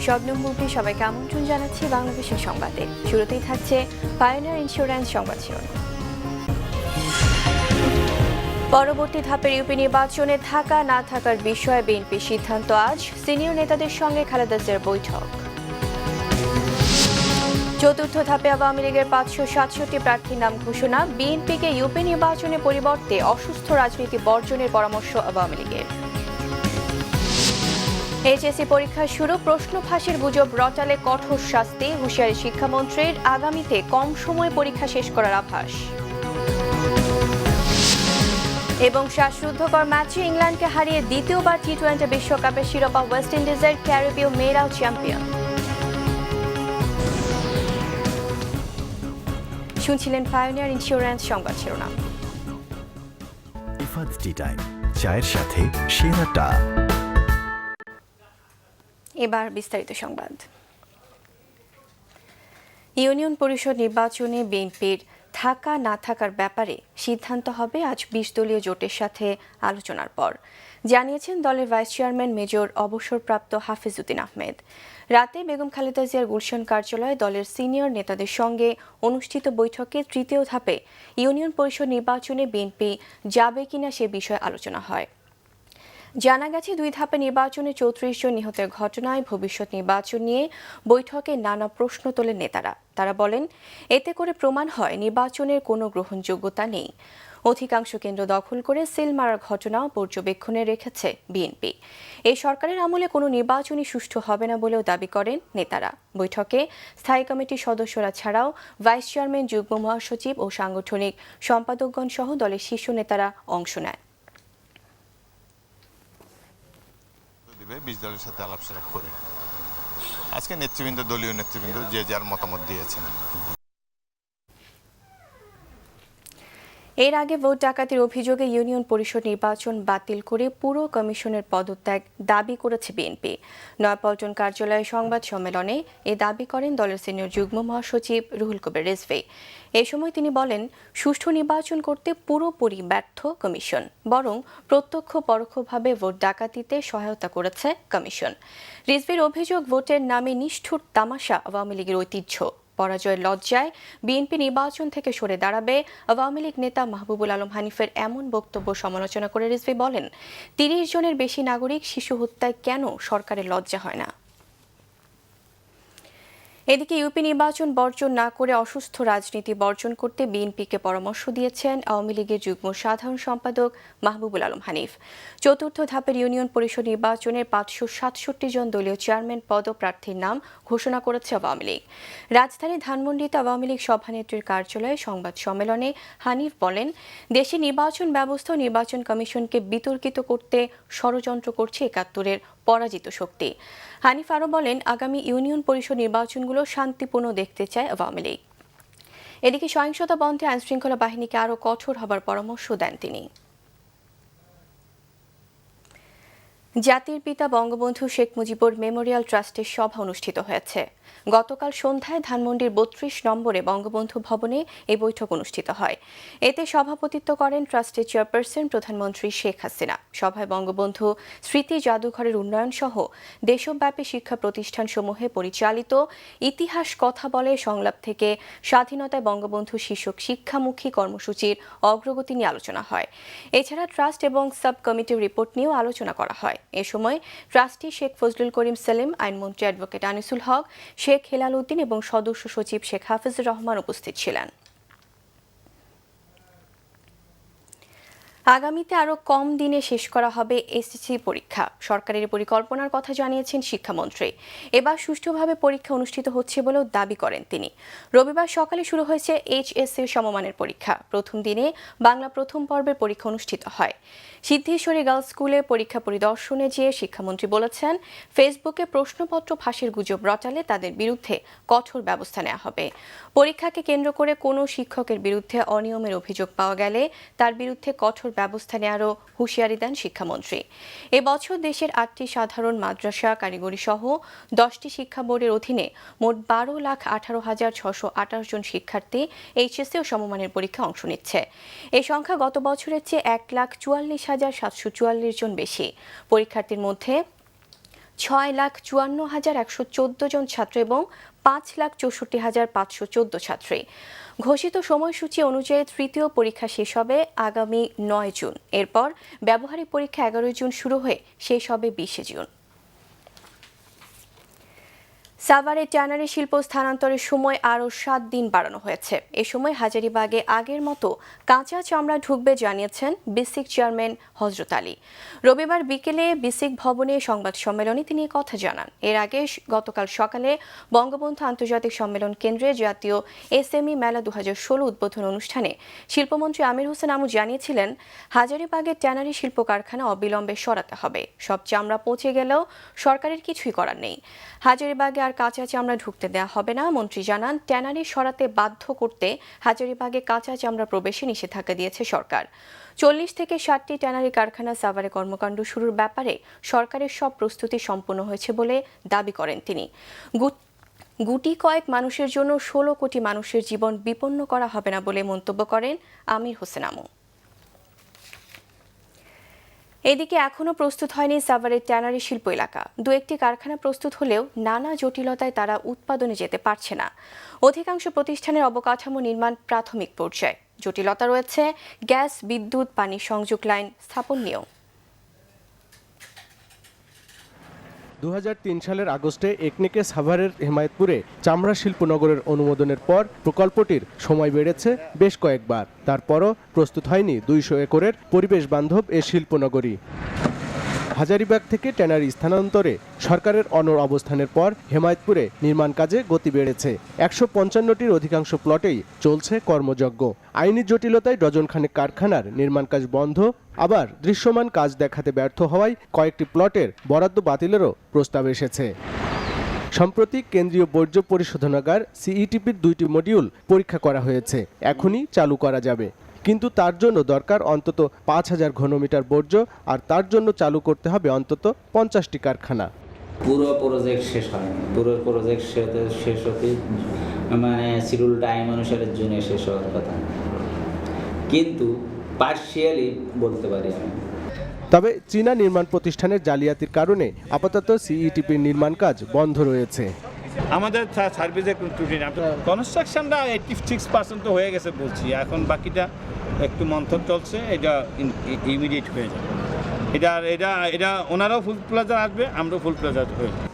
Shabnam movie সবাইকে আমন্ত্রণ জানাচ্ছি বাংলাদেশের সংবাদে। শুরুতেই থাকছে পায়োনিয়ার ইন্স্যুরেন্স সংবাদ শিরোনাম। পরবর্তী ধাপের ইউপি নির্বাচনে থাকা না থাকার বিষয়ে বিএনপির সিদ্ধান্ত আজ। সিনিয়র নেতাদের সঙ্গে খালেদা জিয়ার বৈঠক। চতুর্থ ধাপে আওয়ামী লীগের 567 প্রার্থীর নাম ঘোষণা। বিএনপিকে ইউপি নির্বাচনের পরিবর্তে অসুস্থ রাজনীতি বর্জনের পরামর্শ আওয়ামী লীগের। এইচএসসি পরীক্ষা শুরু, প্রশ্ন ফাঁসের গুজব রটালে কঠোর শাস্তি, হুঁশিয়ারি শিক্ষামন্ত্রীর। আগামীতে কম সময়ে পরীক্ষা শেষ করার আভাস। এবং শ্বাসরুদ্ধকর ম্যাচে ইংল্যান্ডকে হারিয়ে দ্বিতীয়বার টি-20 বিশ্বকাপের শিরোপা ওয়েস্ট ইন্ডিজের, ক্যারিবীয় মেয়েরাও চ্যাম্পিয়ন। শুনছিলেন পায়োনিয়ার ইন্স্যুরেন্স সংবাদ শিরোনাম। ইফাদ টি টাইম, চায়ের সাথে সেরাটা। এবার বিস্তারিত সংবাদ। ইউনিয়ন পরিষদ নির্বাচনে বিএনপির থাকা না থাকার ব্যাপারে সিদ্ধান্ত হবে আজ 20 দলীয় জোটের সাথে আলোচনার পর, জানিয়েছেন দলের ভাইস চেয়ারম্যান মেজর অবসরপ্রাপ্ত হাফিজউদ্দিন আহমেদ। রাতে বেগম খালেদা জিয়ার গুলশান কার্যালয়ে দলের সিনিয়র নেতাদের সঙ্গে অনুষ্ঠিত বৈঠকে তৃতীয় ধাপে ইউনিয়ন পরিষদ নির্বাচনে বিএনপি যাবে কিনা সে বিষয়ে আলোচনা হয়। জানা গেছে, 2 ধাপে নির্বাচনে 34 জন নিহতের ঘটনায় ভবিষ্যৎ নির্বাচন নিয়ে বৈঠকে নানা প্রশ্ন তোলেন নেতারা। তারা বলেন, এতে করে প্রমাণ হয় নির্বাচনের কোনো গ্রহণযোগ্যতা নেই। অধিকাংশ কেন্দ্র দখল করে সিল মারার ঘটনাও পর্যবেক্ষণে রেখেছে বিএনপি। এই সরকারের আমলে কোনো নির্বাচনই সুষ্ঠু হবে না বলেও দাবি করেন নেতারা। বৈঠকে স্থায়ী কমিটির সদস্যরা ছাড়াও ভাইস চেয়ারম্যান, যুগ্ম মহাসচিব ও সাংগঠনিক সম্পাদকগণ সহ দলের শীর্ষ নেতারা অংশ নেন। 20 দলের সাথে আলাপসালাপ করে আজকে নেতৃবৃন্দ, দলীয় নেতৃবৃন্দ যে যার মতামত দিয়েছেন। এর আগে ভোট ডাকাতির অভিযোগে ইউনিয়ন পরিষদ নির্বাচন বাতিল করে পুরো কমিশনের পদত্যাগ দাবি করেছে বিএনপি। নয়াপল্টন কার্যালয়ে সংবাদ সম্মেলনে এ দাবি করেন দলের সিনিয়র যুগ্ম মহাসচিব রুহুল কবির রিজভী। এ সময় তিনি বলেন, সুষ্ঠু নির্বাচন করতে পুরোপুরি ব্যর্থ কমিশন, বরং প্রত্যক্ষ পরোক্ষভাবে ভোট ডাকাতিতে সহায়তা করেছে কমিশন। রিজভীর অভিযোগ, ভোটের নামে নিষ্ঠুর তামাশা আওয়ামী লীগের ঐতিহ্য। পরাজয়ের লজ্জায় বিএনপি নির্বাচন থেকে সরে দাঁড়াবে। আওয়ামী লীগ নেতা মাহবুবুল আলম হানিফের এমন বক্তব্য সমালোচনা করে রিজভী বলেন, 30 জনের বেশি নাগরিক শিশু হত্যায় কেন সরকারের লজ্জা হয় না? এদিকে ইউপি নির্বাচন বর্জন না করে অসুস্থ রাজনীতি বর্জন করতে বিএনপিকে পরামর্শ দিয়েছেন আওয়ামী লীগের যুগ্ম সাধারণ সম্পাদক মাহবুবুল আলম হানিফ। চতুর্থ ধাপের ইউনিয়ন পরিষদ নির্বাচনের 567 জন দলীয় চেয়ারম্যান পদপ্রার্থীর নাম ঘোষণা করেছে আওয়ামী লীগ। রাজধানী ধানমন্ডিতে আওয়ামী লীগ সভানেত্রীর কার্যালয়ে সংবাদ সম্মেলনে হানিফ বলেন, দেশে নির্বাচন ব্যবস্থা ও নির্বাচন কমিশনকে বিতর্কিত করতে ষড়যন্ত্র করছে 71-এর পরাজিত শক্তি। হানিফ আরও বলেন, আগামী ইউনিয়ন পরিষদ নির্বাচনগুলো শান্তিপূর্ণ দেখতে চায় আওয়ামী লীগ। এদিকে সহিংসতা বন্ধে আইনশৃঙ্খলা বাহিনীকে আরও কঠোর হবার পরামর্শ দেন তিনি। জাতির পিতা বঙ্গবন্ধু শেখ মুজিবুর মেমোরিয়াল ট্রাস্টের সভা অনুষ্ঠিত হয়েছে। গতকাল সন্ধ্যায় ধানমন্ডির 32 নম্বরে বঙ্গবন্ধু ভবনে এই বৈঠক অনুষ্ঠিত হয়। এতে সভাপতিত্ব করেন ট্রাস্টের চেয়ারপারসন প্রধানমন্ত্রী শেখ হাসিনা। সভায় বঙ্গবন্ধু স্মৃতি জাদুঘরের উন্নয়ন সহ দেশব্যাপী শিক্ষা প্রতিষ্ঠানসমূহে পরিচালিত ইতিহাস কথা বলে সংলাপ থেকে স্বাধীনতায় বঙ্গবন্ধু শীর্ষক শিক্ষামুখী কর্মসূচির অগ্রগতি নিয়ে আলোচনা হয়। এছাড়া ট্রাস্ট এবং সাব কমিটির রিপোর্ট নিয়েও আলোচনা করা হয়। এ সময় ট্রাস্টি শেখ ফজলুল করিম সেলিম, আইনমন্ত্রী অ্যাডভোকেট আনিসুল হক, শেখ হেলাল উদ্দিন এবং সদস্য সচিব শেখ হাফিজুর রহমান উপস্থিত ছিলেন। আগামীতে আরও কম দিনে শেষ করা হবে এসএসসি পরীক্ষা। সরকারের পরিকল্পনার কথা জানিয়েছেন শিক্ষামন্ত্রী। এবার সুষ্ঠুভাবে পরীক্ষা অনুষ্ঠিত হচ্ছে বলেও দাবি করেন তিনি। রবিবার সকালে শুরু হয়েছে এইচএসসি সমমানের পরীক্ষা। প্রথম দিনে বাংলা প্রথম পর্বের পরীক্ষা অনুষ্ঠিত হয়। সিদ্ধেশ্বরী গার্লস স্কুলে পরীক্ষা পরিদর্শনে যেয়ে শিক্ষামন্ত্রী বলেছেন, ফেসবুকে প্রশ্নপত্র ফাঁসের গুজব রটালে তাদের বিরুদ্ধে কঠোর ব্যবস্থা নেওয়া হবে। পরীক্ষাকে কেন্দ্র করে কোনো শিক্ষকের বিরুদ্ধে অনিয়মের অভিযোগ পাওয়া গেলে তার বিরুদ্ধে কঠোর ব্যবস্থা নেওয়ারও হুঁশিয়ারি দেন শিক্ষামন্ত্রী। এবছর দেশের 8টি সাধারণ মাদ্রাসা, কারিগরি সহ 10টি শিক্ষা বোর্ডের অধীনে মোট 12,18,628 জন শিক্ষার্থী এইচএসসি ও সমমানের পরীক্ষা অংশ নিচ্ছে। এই সংখ্যা গত বছরের চেয়ে 1,44,744 জন বেশি। পরীক্ষার্থীর মধ্যে 6,54,114 জন ছাত্র এবং 5,64,514 ছাত্রী। ঘোষিত সময়সূচি অনুযায়ী তৃতীয় পরীক্ষা শেষ হবে আগামী 9 জুন। এরপর ব্যবহারিক পরীক্ষা 11 জুন শুরু হয়ে শেষ হবে 20 জুন। সাভারে ট্যানারি শিল্প স্থানান্তরের সময় আরও 7 দিন বাড়ানো হয়েছে। এ সময় হাজারীবাগে আগের মতো কাঁচা চামড়া ঢুকবে জানিয়েছেন বিসিক চেয়ারম্যান হযরত আলী। রবিবার বিকেলে বিসিক ভবনে সংবাদ সম্মেলনে তিনি কথা জানান। এর আগে গতকাল সকালে বঙ্গবন্ধু আন্তর্জাতিক সম্মেলন কেন্দ্রে জাতীয় এসএমই মেলা 2016 উদ্বোধন অনুষ্ঠানে শিল্পমন্ত্রী আমির হোসেন আমু জানিয়েছিলেন, হাজারীবাগের ট্যানারি শিল্প কারখানা অবিলম্বে সরাতে হবে। সব চামড়া পচে গেলেও সরকারের কিছুই করার নেই। হাজারীবাগে আর কাঁচা চামড়া ঢুকতে দেওয়া হবে না। মন্ত্রী জানান, ট্যানারি সরাতে বাধ্য করতে হাজারীবাগে কাঁচা চামড়া প্রবেশে নিষেধাজ্ঞা দিয়েছে সরকার। 40 থেকে 60টি ট্যানারি কারখানা সাভারে কর্মকাণ্ড শুরুর ব্যাপারে সরকারের সব প্রস্তুতি সম্পন্ন হয়েছে বলে দাবি করেন তিনি। গুটি কয়েক মানুষের জন্য 16 কোটি মানুষের জীবন বিপন্ন করা হবে না বলে মন্তব্য করেন আমির হোসেন আমু। এদিকে এখনও প্রস্তুত হয়নি সাভারের ট্যানারি শিল্প এলাকা। দু একটি কারখানা প্রস্তুত হলেও নানা জটিলতায় তারা উৎপাদনে যেতে পারছে না। অধিকাংশ প্রতিষ্ঠানের অবকাঠামো নির্মাণ প্রাথমিক পর্যায়ে। জটিলতা রয়েছে গ্যাস, বিদ্যুৎ, পানি সংযোগ লাইন স্থাপন নিয়েও। 2003 সালের আগস্টে একনেকে সাভারের হেমায়েতপুরে চামড়া শিল্পনগরের অনুমোদনের পর প্রকল্পটির সময় বেড়েছে বেশ কয়েকবার। তারপরও প্রস্তুত হয়নি 200 একরের পরিবেশ বান্ধব এ শিল্পনগরী। হাজারীবাগ থেকে ট্যানারি স্থানান্তরে সরকারের অনড় অবস্থানের পর হেমায়েতপুরে নির্মাণ কাজে গতি বেড়েছে। 155টির অধিকাংশ প্লটেই চলছে কর্মযজ্ঞ। আইনি জটিলতায় ডজনখানেক কারখানার নির্মাণ কাজ বন্ধ, আবার দৃশ্যমান কাজ দেখাতে ব্যর্থ হওয়ায় কয়েকটি প্লটের বরাদ্দ বাতিলেরও প্রস্তাব এসেছে। সম্প্রতি কেন্দ্রীয় বর্জ্য পরিশোধনাগার সিইটিপির 2টি মডিউল পরীক্ষা করা হয়েছে। এখনই চালু করা যাবে, কিন্তু তার জন্য দরকার অন্তত 5000 ঘনমিটার বর্জ্য, আর তার জন্য চালু করতে হবে অন্তত 50টি কারখানা। পুরো প্রজেক্ট শেষ হয়নি। পুরো প্রজেক্ট শেষ হতে মানে শিডিউল টাইম অনুসারে জুনে শেষ হওয়ার কথা, কিন্তু পার্শিয়ালি বলতে পারি আমি। তবে চীনা নির্মাণ প্রতিষ্ঠানের জালিয়াতির কারণে আপাতত সিইটিপির নির্মাণ কাজ বন্ধ রয়েছে। আমাদের সার্ভিসে কোনো ত্রুটি না। কনস্ট্রাকশনটা 86% তো হয়ে গেছে বলছি, এখন বাকিটা একটু মন্থর চলছে, এটা ইমিডিয়েট হয়ে যাবে। এটা ওনারাও ফুল প্লাজা আসবে, আমরাও ফুল প্লাজা হয়ে যাবে।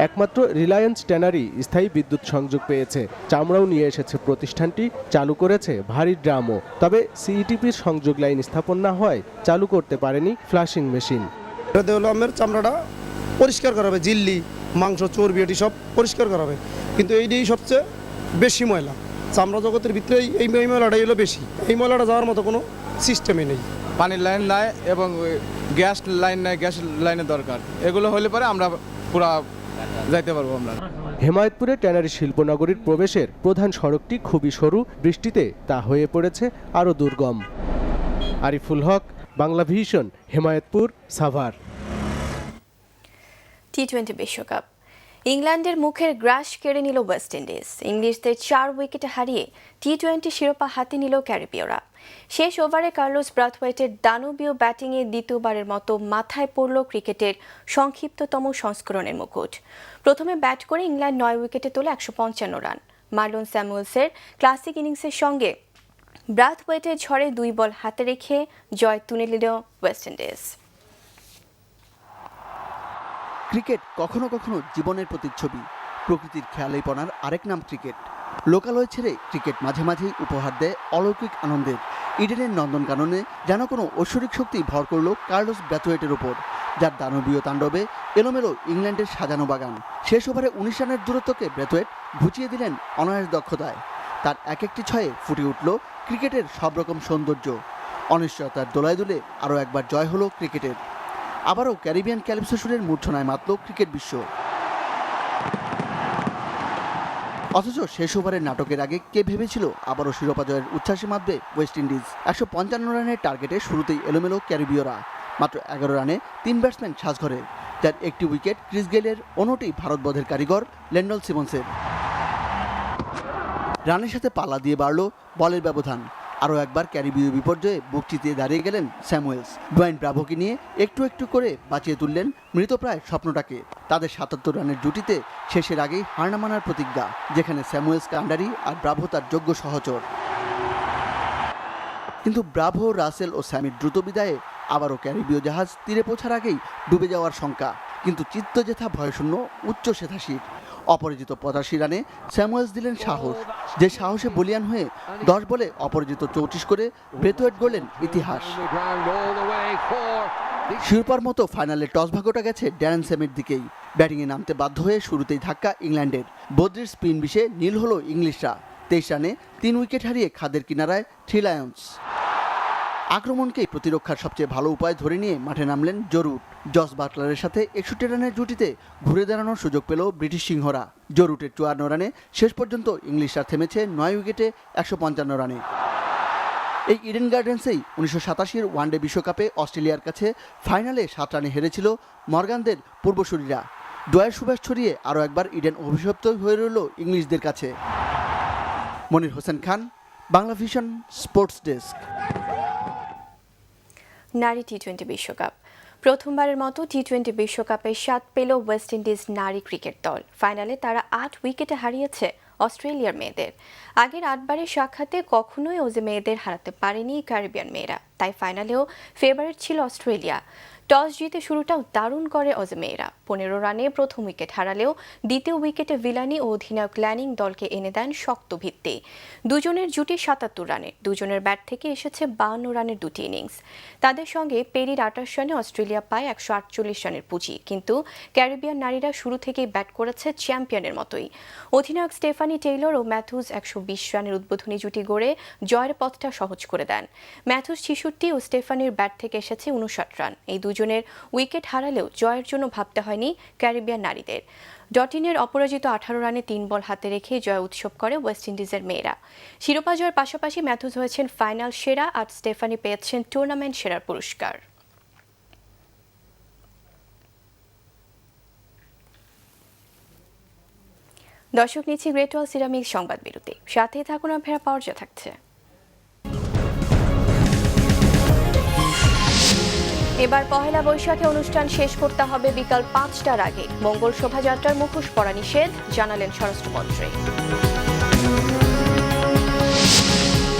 একমাত্র রিলায়েন্স ট্যানারি স্থায়ী বিদ্যুৎ সংযোগ পেয়েছে। চামড়াও নিয়ে এসেছে প্রতিষ্ঠানটি, চালু করেছে ভারী ড্রামও। তবে সিইটিপির সংযোগ লাইন স্থাপন না হয় চালু করতে পারেনি ফ্লাশিং মেশিন। আমের চামড়াটা পরিষ্কার করা হবে, জিল্লি, মাংস, চর্বি, এটি সব পরিষ্কার করা হবে, কিন্তু এইটাই সবচেয়ে বেশি ময়লা। চামড়া জগতের ভিতরে এই ময়লাটাই হলো বেশি। এই ময়লাটা যাওয়ার মতো কোনো সিস্টেমই নেই। পানির লাইন নাই এবং গ্যাস লাইন নাই, গ্যাস লাইনের দরকার। এগুলো হলে পরে আমরা পুরা যাইতে পারবো আমরা। হেমায়েতপুরে ট্যানারি শিল্পনগরীর প্রবেশের প্রধান সড়কটি খুবই সরু, বৃষ্টিতে তা হয়ে পড়েছে আরও দুর্গম। আরিফুল হক, বাংলা ভিশন, হেমায়েতপুর, সাভার। টি-20 বিশ্বকাপ। ইংল্যান্ডের মুখের গ্রাস কেড়ে নিল ওয়েস্ট ইন্ডিজ। ইংলিশদের 4 উইকেটে হারিয়ে টি-20 শিরোপা হাতে নিল ক্যারিবীয়রা। শেষ ওভারে কার্লোস ব্রাথওয়েটের দানবীয় ব্যাটিংয়ে দ্বিতীয়বারের মতো মাথায় পড়ল ক্রিকেটের সংক্ষিপ্ততম সংস্করণের মুকুট। প্রথমে ব্যাট করে ইংল্যান্ড 9 উইকেটে তোলে 155 রান। মার্লন স্যামুয়েলসের ক্লাসিক ইনিংসের সঙ্গে ব্রাথওয়েটের ঝড়ে 2 বল হাতে রেখে জয় তুলে নিল ওয়েস্ট ইন্ডিজ। ক্রিকেট কখনো কখনো জীবনের প্রতিচ্ছবি, প্রকৃতির খেয়ালিপনার আরেক নাম ক্রিকেট। লোকালয় ছেড়ে ক্রিকেট মাঝে মাঝেই উপহার দেয় অলৌকিক আনন্দের। ইডেনের নন্দনকাননে যেন কোনো ঐশ্বরিক শক্তি ভর করল কার্লোস ব্রাথওয়েটের ওপর, যার দানবীয় তাণ্ডবে এলোমেলো ইংল্যান্ডের সাজানো বাগান। শেষ ওভারে 19 রানের দূরত্বকে ব্রাথওয়েট ঘুচিয়ে দিলেন অনায়াস দক্ষতায়। তার এক একটি ছয়ে ফুটে উঠল ক্রিকেটের সব রকম সৌন্দর্য। অনিশ্চয়তার দোলায় দুলে আরও একবার জয় হলো ক্রিকেটের। আবারও ক্যারিবিয়ান ক্যালিপসো সুরের মূর্ছনায় মাতল ক্রিকেট বিশ্ব। অথচ শেষ ওভারের নাটকের আগে কে ভেবেছিল আবারও শিরোপা জয়ের উচ্ছ্বাসে মাতবে ওয়েস্ট ইন্ডিজ। 155 রানের টার্গেটে শুরুতেই এলোমেলো ক্যারিবীয়রা। মাত্র 11 রানে 3 ব্যাটসম্যান সাজঘরে, যার একটি উইকেট ক্রিস গেইলের, অন্যটি ভারতবধের কারিগর লেন্ডল সিমন্সের। রানের সাথে পাল্লা দিয়ে বাড়ল বলের ব্যবধান। আরও একবার ক্যারিবীয় বিপর্যয়ে বুক চিতিয়ে দাঁড়িয়ে গেলেন স্যামুয়েলস। ডোয়াইন ব্রাভোকে নিয়ে একটু একটু করে বাঁচিয়ে তুললেন মৃতপ্রায় স্বপ্নটাকে। তাদের ৭৭ রানের জুটিতে শেষের আগেই হার না মানার প্রতিজ্ঞা, যেখানে স্যামুয়েল স্কান্ডারি আর ব্রাভো তার যোগ্য সহচর। কিন্তু ব্রাভো, রাসেল ও স্যামির দ্রুত বিদায়ে আবারও ক্যারিবীয় জাহাজ তীরে পৌঁছার আগেই ডুবে যাওয়ার শঙ্কা। কিন্তু চিত্তজেথা ভয়শূন্য উচ্চ শ্বেতাশির অপরাজিত ৮৫ রানে স্যামুয়েলস দিলেন সাহস, যে সাহসে বলিয়ান হয়ে ১০ বলে অপরাজিত ৩৪ করে ব্রেথওয়েট গড়লেন ইতিহাস। শিরোপার মতো ফাইনালে টস ভাগ্যটা গেছে ড্যারেন স্যামের দিকেই। ব্যাটিংয়ে নামতে বাধ্য হয়ে শুরুতেই ধাক্কা ইংল্যান্ডের। বদ্রির স্পিন বিষে নীল হলো ইংলিশরা। ২৩ রানে ৩ উইকেট হারিয়ে খাদের কিনারায় 3 লায়ন্স। আক্রমণকেই প্রতিরক্ষার সবচেয়ে ভালো উপায় ধরে নিয়ে মাঠে নামলেন জরুট। জস বাটলারের সাথে ৬১ রানের জুটিতে ঘুরে দাঁড়ানোর সুযোগ পেল ব্রিটিশ সিংহরা। জরুটের ৫৪ রানে শেষ পর্যন্ত ইংলিশরা থেমেছে ৯ উইকেটে ১৫৫ রানে। এই ইডেন গার্ডেন্সেই ১৯৮৭ ওয়ানডে বিশ্বকাপে অস্ট্রেলিয়ার কাছে ফাইনালে ৭ রানে হেরেছিল মর্গানদের পূর্বসূরিরা। জয়ের সুবাস ছড়িয়ে আরও একবার ইডেন অভিশপ্ত হয়ে রইল ইংলিশদের কাছে। Monir Hossain Khan, Bangla vision, sports desk. নারী টি-20 বিশ্বকাপ। প্রথমবারের মতো টি-20 বিশ্বকাপে স্বাদ পেল ওয়েস্ট ইন্ডিজ নারী ক্রিকেট দল। ফাইনালে তারা ৮ উইকেটে হারিয়েছে অস্ট্রেলিয়ার মেয়েদের। আগের ৮ বারের সাক্ষাতে কখনোই ওজে মেয়েদের হারাতে পারেনি ক্যারিবিয়ান মেয়েরা, তাই ফাইনালেও ফেভারিট ছিল অস্ট্রেলিয়া। টস জিতে শুরুটাও দারুণ করে অজে মেয়েরা। ১৫ রানে প্রথম উইকেট হারালেও দ্বিতীয় উইকেটে ভিলানি ও অধিনায়ক ল্যানিং দলকে এনে দেন শক্ত ভিত্তি। দুজনের জুটি ৭৭ রানে, দুজনের ব্যাট থেকে এসেছে ৫২ রানের দুটি ইনিংস। তাদের সঙ্গে পেরির ২৮ রানে অস্ট্রেলিয়া পায় ১৪৮ রানের পুঁজি। কিন্তু ক্যারিবিয়ান নারীরা শুরু থেকেই ব্যাট করেছে চ্যাম্পিয়নের মতোই। অধিনায়ক স্টেফানি টেইলর ও ম্যাথুজ ১২০ রানের উদ্বোধনী জুটি গড়ে জয়ের পথটা সহজ করে দেন। ম্যাথুজ ৬৬ ও স্টেফানির ব্যাট থেকে এসেছে ৫৯ রান। এই দুজনের উইকেট হারালেও জয়ের জন্য ভাবতে হয়নি ক্যারিবিয়ান নারীদের। ডটিনের অপরাজিত ১৮ রানে ৩ বল হাতে রেখে জয় উৎসব করে ওয়েস্ট ইন্ডিজের মেয়েরা। শিরোপা জয়ের পাশাপাশি ম্যাথুজ হয়েছেন ফাইনাল সেরা আর স্টেফানি পেয়েছেন টুর্নামেন্ট সেরার পুরস্কার। দর্শক, নিচ্ছি গ্রেট ওয়াল সিরামিক সংবাদ বিরতি। সাথেই থাকুন, আর ফেরা পাওয়ার যা থাকছে। এবার পহেলা বৈশাখে অনুষ্ঠান শেষ করতে হবে বিকাল ৫টার আগে। মঙ্গল শোভাযাত্রার মুখোশ পরা নিষেধ, জানালেন স্বরাষ্ট্রমন্ত্রী।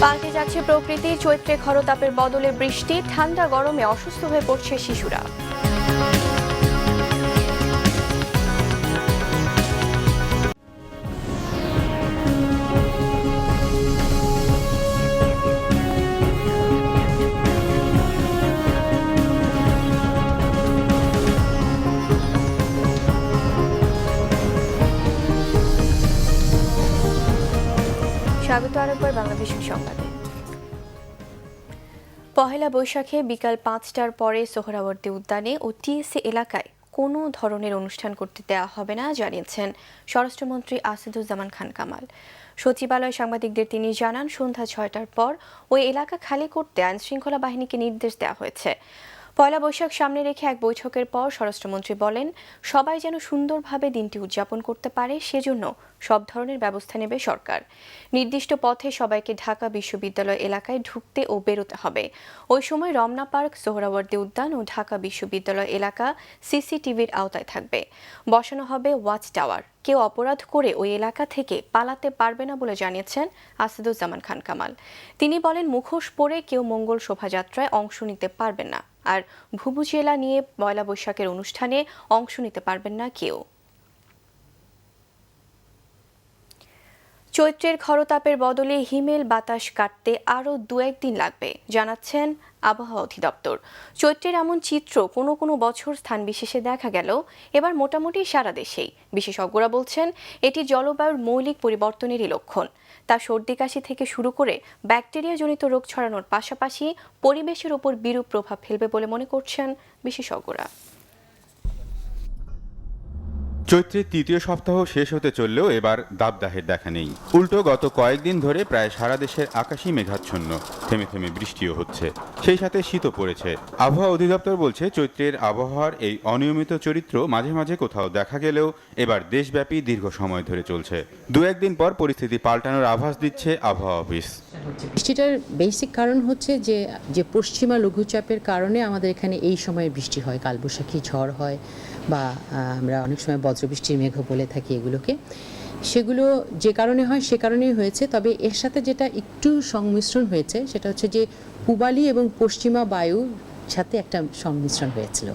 পাল্টে যাচ্ছে প্রকৃতি, চৈত্রে খরতাপের বদলে বৃষ্টি, ঠান্ডা গরমে অসুস্থ হয়ে পড়ছে শিশুরা। স্বাগত আরেকবার বাংলা ভিশন সংবাদে। পহেলা বৈশাখে বিকাল ৫টার পরে সোহরাওয়ার্দী উদ্যানে ও টিএসসি এলাকায় কোনো ধরনের অনুষ্ঠান করতে দেওয়া হবে না, জানিয়েছেন স্বরাষ্ট্রমন্ত্রী আসাদুজ্জামান খান কামাল। সচিবালয়ে সাংবাদিকদের তিনি জানান, সন্ধ্যা ৬টার পর ওই এলাকা খালি করতে আইনশৃঙ্খলা বাহিনীকে নির্দেশ দেওয়া হয়েছে। পয়লা বৈশাখ সামনে রেখে এক বৈঠকের পর স্বরাষ্ট্রমন্ত্রী বলেন, সবাই যেন সুন্দরভাবে দিনটি উদযাপন করতে পারে সেজন্য সব ধরনের ব্যবস্থা নেবে সরকার। নির্দিষ্ট পথে সবাইকে ঢাকা বিশ্ববিদ্যালয় এলাকায় ঢুকতে ও বেরোতে হবে। ওই সময় রমনা পার্ক, সোহরাওয়ার্দী উদ্যান ও ঢাকা বিশ্ববিদ্যালয় এলাকা সিসিটিভির আওতায় থাকবে। বসানো হবে ওয়াচ টাওয়ার। কেউ অপরাধ করে ওই এলাকা থেকে পালাতে পারবে না বলে জানিয়েছেন আসাদুজ্জামান খান কামাল। তিনি বলেন, মুখোশ পরে কেউ মঙ্গল শোভাযাত্রায় অংশ নিতে পারবেন না, আর ভুবুজেলা নিয়ে পয়লা বৈশাখের অনুষ্ঠানে অংশ নিতে পারবেন না কেউ। চৈত্রের খরতাপের বদলে হিমেল বাতাস কাটতে আরও ২-১ দিন লাগবে, জানাচ্ছেন আবহাওয়া অধিদপ্তর। চৈত্রের এমন চিত্র কোনো কোনো বছর স্থান বিশেষে দেখা গেলেও এবার মোটামুটি সারা দেশেই। বিশেষজ্ঞরা বলছেন, এটি জলবায়ুর মৌলিক পরিবর্তনেরই লক্ষণ। তা সর্দি কাশি থেকে শুরু করে ব্যাকটেরিয়াজনিত রোগ ছড়ানোর পাশাপাশি পরিবেশের ওপর বিরূপ প্রভাব ফেলবে বলে মনে করছেন বিশেষজ্ঞরা। চৈত্রের তৃতীয় সপ্তাহ শেষ হতে চললেও এবার দাবদাহের দেখা নেই। উল্টো গত কয়েকদিন ধরে প্রায় সারা দেশের আকাশই মেঘাচ্ছন্ন, থেমে থেমে বৃষ্টিও হচ্ছে, সেই সাথে শীতও পড়েছে। আবহাওয়া অধিদপ্তর বলছে, চৈত্রের আবহাওয়ার এই অনিয়মিত চরিত্র মাঝে মাঝে কোথাও দেখা গেলেও এবার দেশব্যাপী দীর্ঘ সময় ধরে চলছে। ২-১ দিন পর পরিস্থিতি পাল্টানোর আভাস দিচ্ছে আবহাওয়া অফিস। বৃষ্টিটার বেসিক কারণ হচ্ছে যে পশ্চিমা লঘুচাপের কারণে আমাদের এখানে এই সময় বৃষ্টি হয়, কালবৈশাখী ঝড় হয় বা আমরা অনেক সময় বজ্রবৃষ্টির মেঘ বলে থাকি এগুলোকে। সেগুলো যে কারণে হয় সে কারণেই হয়েছে, তবে এর সাথে যেটা একটু সংমিশ্রণ হয়েছে সেটা হচ্ছে যে পূবালি এবং পশ্চিমা বায়ু সাথে একটা সংমিশ্রণ হয়েছিল,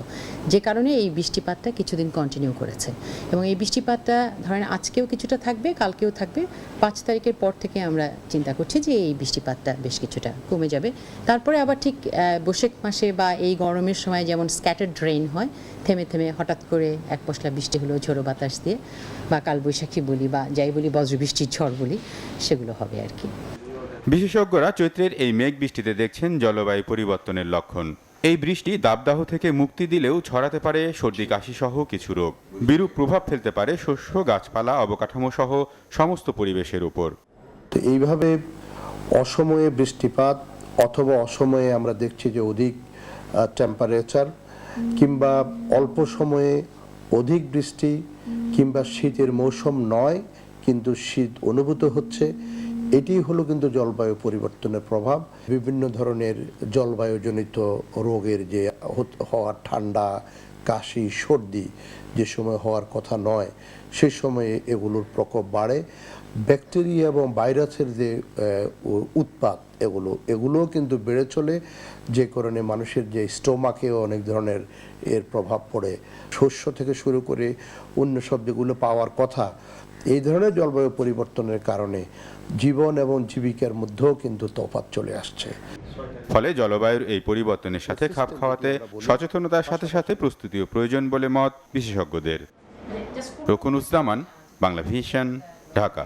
যে কারণে এই বৃষ্টিপাতটা কিছুদিন কন্টিনিউ করেছে। এবং এই বৃষ্টিপাতটা ধরেন আজকেও কিছুটা থাকবে, কালকেও থাকবে। 5 তারিখের পর থেকে আমরা চিন্তা করছি যে এই বৃষ্টিপাতটা বেশ কিছুটা কমে যাবে। তারপরে আবার ঠিক বৈশাখ মাসে বা এই গরমের সময় যেমন স্ক্যাটার্ড রেইন হয়, থেমে থেমে হঠাৎ করে এক পশলা বৃষ্টি হলো ঝোড়ো বাতাস দিয়ে, বা কালবৈশাখী বলি বা যাই বলি বজ্রবৃষ্টির ঝড় বলি, সেগুলো হবে আর কি। বিশেষজ্ঞরা চৈত্রের এই মেঘ বৃষ্টিতে দেখছেন জলবায়ু পরিবর্তনের লক্ষণ। এই বৃষ্টি দাবদাহ থেকে মুক্তি দিলেও ছড়াতে পারে সর্দি কাশি সহ কিছু রোগ। বিরূপ প্রভাব ফেলতে পারে শস্য, গাছপালা, অবকাঠামো সহ সমস্ত পরিবেশের উপর। তো এইভাবে অসময়ে বৃষ্টিপাত অথবা অসময়ে আমরা দেখছি যে অধিক টেম্পারেচার কিংবা অল্প সময়ে অধিক বৃষ্টি কিংবা শীতের মৌসুম নয় কিন্তু শীত অনুভূত হচ্ছে, এটি হলো কিন্তু জলবায়ু পরিবর্তনের প্রভাব। বিভিন্ন ধরনের জলবায়ুজনিত রোগের যে হওয়ার, ঠান্ডা, কাশি, সর্দি যে সময় হওয়ার কথা নয় সেই সময়ে এগুলোর প্রকোপ বাড়ে। ব্যাকটেরিয়া এবং ভাইরাসের যে উৎপাত এগুলোও কিন্তু বেড়ে চলে, যে কারণে মানুষের যে স্টোমাকেও অনেক ধরনের এর প্রভাব পড়ে। শস্য থেকে শুরু করে অন্য সব যেগুলো পাওয়ার কথা, এই ধরনের জলবায়ু পরিবর্তনের কারণে জীবন এবং জীবিকার মধ্যেও কিন্তু তফাৎ চলে আসছে। ফলে জলবায়ুর এই পরিবর্তনের সাথে খাপ খাওয়াতে সচেতনতার সাথে সাথে প্রস্তুতিও প্রয়োজন বলে মত বিশেষজ্ঞদের। রকুনুজ্জামান, বাংলা ভিশন, ঢাকা।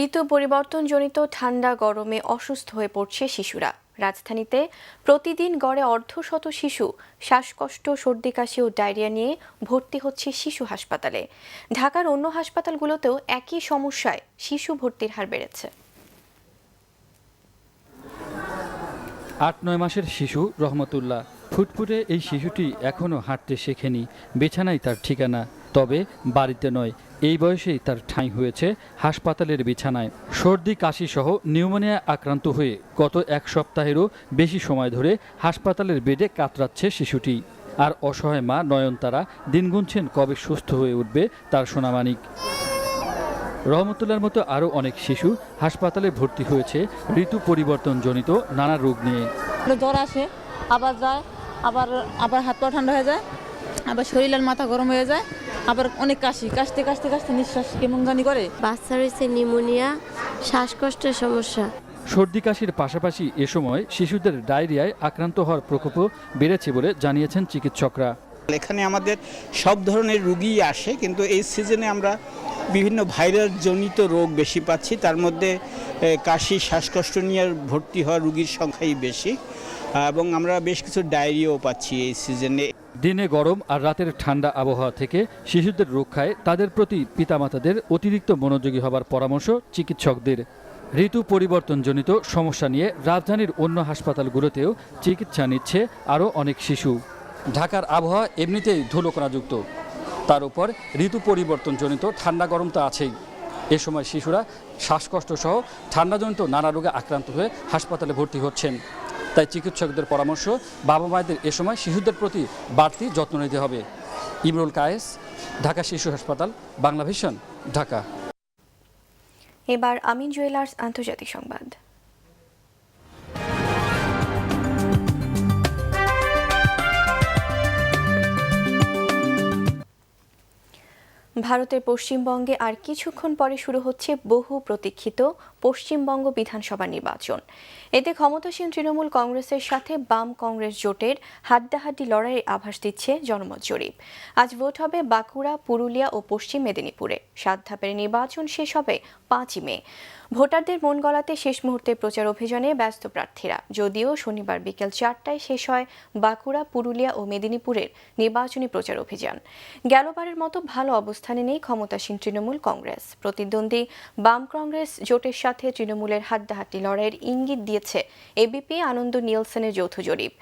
ঋতু পরিবর্তনজনিত ঠান্ডা গরমে অসুস্থ হয়ে পড়ছে শিশুরা। রাজধানীতে প্রতিদিন গড়ে 150 শিশু শ্বাসকষ্ট, সর্দি কাশি ও ডায়রিয়া নিয়ে ভর্তি হচ্ছে শিশু হাসপাতালে। ঢাকার অন্য হাসপাতালগুলোতেও একই সমস্যায় শিশু ভর্তির হার বেড়েছে। 8-9 মাসের শিশু রহমতুল্লাহ। ফুটফুটে এই শিশুটি এখনও হাঁটতে শেখেনি, বিছানায় তার ঠিকানা। তবে বাড়িতে নয়, এই বয়সেই তার ঠাঁই হয়েছে হাসপাতালের বিছানায়। সর্দি কাশি সহ নিউমোনিয়া আক্রান্ত হয়ে গত 1 সপ্তাহেরও বেশি সময় ধরে হাসপাতালের বেডে কাতরাচ্ছে শিশুটি। আর অসহায় মা নয়নতারা দিন গুনছেন কবে সুস্থ হয়ে উঠবে তার সোনামানিক। রহমতুল্লাহর মতো আরও অনেক শিশু হাসপাতালে ভর্তি হয়েছে ঋতু পরিবর্তনজনিত নানা রোগ নিয়ে। জ্বর আসে, আবার যায়, আবার হাত পা ঠান্ডা হয়ে যায়, আবার শরীরের মাথা গরম হয়ে যায়, আবার অনেক কাশতে নিঃশ্বাস কেমন জানি করে। বাচ্চার হয়েছে নিউমোনিয়া, শ্বাসকষ্টের সমস্যা। সর্দি কাশির পাশাপাশি এ সময় শিশুদের ডায়রিয়ায় আক্রান্ত হওয়ার প্রকোপও বেড়েছে বলে জানিয়েছেন চিকিৎসকরা। এখানে আমাদের সব ধরনের রোগীই আসে, কিন্তু এই সিজনে আমরা বিভিন্ন ভাইরাস জনিত রোগ বেশি পাচ্ছি। তার মধ্যে কাশি, শ্বাসকষ্ট নিয়ে ভর্তি হওয়া রোগীর সংখ্যাই বেশি, এবং আমরা বেশ কিছু ডায়রিয়াও পাচ্ছি এই সিজনে। দিনে গরম আর রাতের ঠান্ডা আবহাওয়া থেকে শিশুদের রক্ষায় তাদের প্রতি পিতামাতাদের অতিরিক্ত মনোযোগী হবার পরামর্শ চিকিৎসকদের। ঋতু পরিবর্তনজনিত সমস্যা নিয়ে রাজধানীর অন্য হাসপাতালগুলোতেও চিকিৎসা নিচ্ছে আরও অনেক শিশু। ঢাকার আবহাওয়া এমনিতেই ধুলোকণাযুক্ত, তার উপর ঋতু পরিবর্তনজনিত ঠান্ডা গরম তো আছেই। এ সময় শিশুরা শ্বাসকষ্ট সহ ঠান্ডাজনিত নানা রোগে আক্রান্ত হয়ে হাসপাতালে ভর্তি হচ্ছেন। তাই চিকিৎসকদের পরামর্শ, বাবা মায়েদের এ সময় শিশুদের প্রতি বাড়তি যত্ন নিতে হবে। ইমরুল কায়েস, ঢাকা শিশু হাসপাতাল, বাংলা ভিশন, ঢাকা। এবার আমিন জুয়েলার্স আন্তর্জাতিক সংবাদ। ভারতের পশ্চিমবঙ্গে আর কিছুক্ষণ পরে শুরু হচ্ছে বহু প্রতীক্ষিত পশ্চিমবঙ্গ বিধানসভা নির্বাচন। এতে ক্ষমতাসীন তৃণমূল কংগ্রেসের সাথে বাম কংগ্রেস জোটের হাড্ডাহাড্ডি লড়াইয়ের আভাস দিচ্ছে জনমত জরিপ। আজ ভোট হবে বাঁকুড়া, পুরুলিয়া ও পশ্চিম মেদিনীপুরে। 7 ধাপের নির্বাচন শেষ হবে 5ই মে। ভোটারদের মন গলাতে শেষ মুহূর্তে প্রচার অভিযানে ব্যস্ত প্রার্থীরা। যদিও শনিবার বিকেল 4টায় শেষ হয় বাঁকুড়া, পুরুলিয়া ও মেদিনীপুরের নির্বাচনী প্রচার অভিযান। গেলবারের মতো ভালো অবস্থা অবস্থানে নেই ক্ষমতাসীন তৃণমূল কংগ্রেস। প্রতিদ্বন্দ্বী বাম কংগ্রেস জোটের সাথে তৃণমূলের হাড্ডাহাড্ডি লড়াইয়ের ইঙ্গিত দিয়েছে এবিপি আনন্দ নিয়েলসনের যৌথ জরিপ।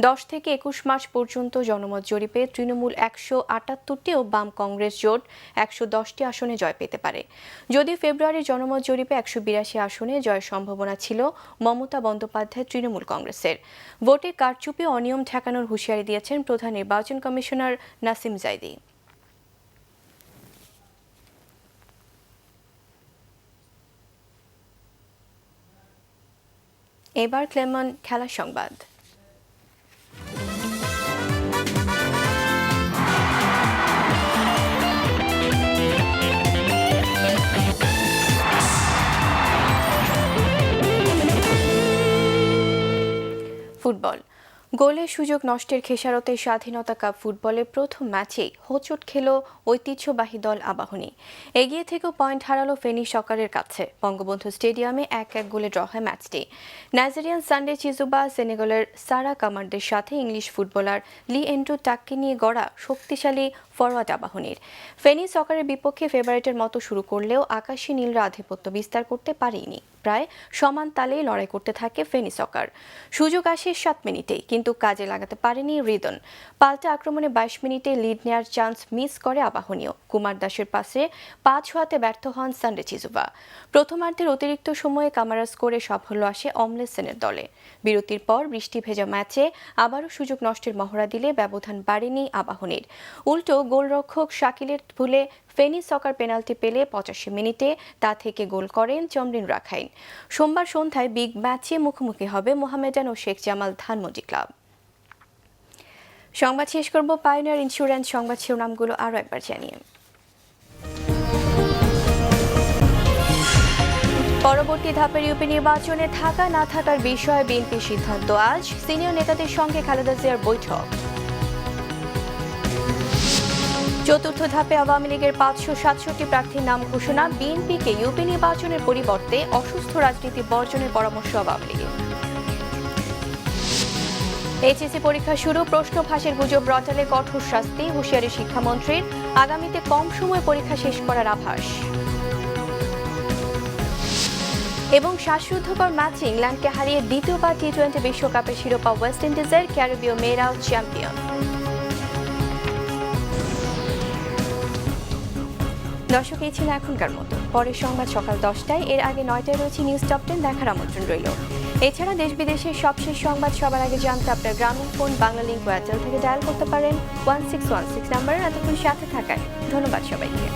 10 থেকে 21 মার্চ পর্যন্ত জনমত জরিপে তৃণমূল 178টি ও বাম কংগ্রেস জোট 110টি আসনে জয় পেতে পারে। যদি ফেব্রুয়ারির জনমত জরিপে 182 আসনে জয়ের সম্ভাবনা ছিল মমতা বন্দ্যোপাধ্যায় তৃণমূল কংগ্রেসের। ভোটে কারচুপি ও অনিয়ম ঠেকানোর হুঁশিয়ারি দিয়েছেন প্রধান নির্বাচন কমিশনার নাসিম জাইদি। এবার ক্লেমন খেলার সংবাদ। ফুটবল গোলের সুযোগ নষ্টের খেসারতে স্বাধীনতা কাপ ফুটবলের প্রথম ম্যাচেই হোঁচট খেল ঐতিহ্যবাহী দল আবাহনী। এগিয়ে থেকেও পয়েন্ট হারালো ফেনী সকারের কাছে। বঙ্গবন্ধু স্টেডিয়ামে 1-1 গোলে ড্র হয় ম্যাচটি। নাইজেরিয়ান সানডে চিজুবা সেনেগালের সারা কামারদের সাথে ইংলিশ ফুটবলার লি এন্ড্রু টাককে নিয়ে গড়া শক্তিশালী ফরওয়ার্ড আবাহনীর। ফেনী সকারের বিপক্ষে ফেভারিটের মতো শুরু করলেও আকাশী নীলরা আধিপত্য বিস্তার করতে পারেনি। প্রায় সমান তালেই লড়াই করতে থাকে ফেনী সকার। সুযোগ আসে 7 মিনিটেই, কিন্তু কাজে লাগাতে পারেনি রিদন। পাল্টা আক্রমণে 22 মিনিটে লিড নেয়ার চান্স মিস করে আবাহনীও। কুমার দাসের পাশে 5 হওয়াতে ব্যর্থ হন সানডে চিজুবা। প্রথমার্ধের অতিরিক্ত সময়ে কামারা স্কোরে সাফল্য আসে অমলেসেনের দলে। বিরতির পর বৃষ্টি ভেজা ম্যাচে আবারও সুযোগ নষ্টের মহড়া দিলে ব্যবধান বাড়েনি আবাহনীর। উল্টো গোলরক্ষক শাকিলের ভুলে ফেনী সকার পেনাল্টি পেলে 85 মিনিটে তা থেকে গোল করেন চমরিন রাখাইন। সোমবার সন্ধ্যায় বিগ ম্যাচে মুখোমুখি হবে মোহামেডান ও শেখ জামাল ধানমন্ডি ক্লাব। সংবাদ শেষ করব পায়োনিয়ার ইন্স্যুরেন্স সংবাদ শিরোনামগুলো আরও একবার জানিয়ে। পরবর্তী ধাপের ইউপি নির্বাচনে থাকা না থাকার বিষয়ে বিএনপির সিদ্ধান্ত আজ। সিনিয়র নেতাদের সঙ্গে খালেদা জিয়ার বৈঠক। চতুর্থ ধাপে আওয়ামী লীগের 567 প্রার্থীর নাম ঘোষণা। বিএনপিকে ইউপি নির্বাচনের পরিবর্তে অসুস্থ রাজনীতি বর্জনের পরামর্শ আওয়ামী লীগের। এইচএসসি পরীক্ষা শুরু, প্রশ্ন ফাঁসের গুজব রটালে কঠোর শাস্তি, হুঁশিয়ারি শিক্ষামন্ত্রীর। আগামীতে কম সময়ে পরীক্ষা শেষ করার আভাস। এবং শ্বাসরুদ্ধকর ম্যাচে ইংল্যান্ডকে হারিয়ে দ্বিতীয়বার টি-20 বিশ্বকাপের শিরোপা ওয়েস্ট ইন্ডিজের। ক্যারিবীয় মেয়েরাও চ্যাম্পিয়ন। দর্শক, এই ছিল এখনকার মতো। পরের সংবাদ সকাল 10টায়, এর আগে 9টায় রয়েছে নিউজ টপ 10 দেখার আমন্ত্রণ রইল। এছাড়া দেশ বিদেশের সবশেষ সংবাদ সবার আগে জানতে আপনার গ্রামীণ ফোন, বাংলা লিংক, এয়ারটেল থেকে ডায়াল করতে পারেন 1616 নাম্বারে। এতক্ষণ সাথে থাকায় ধন্যবাদ সবাইকে।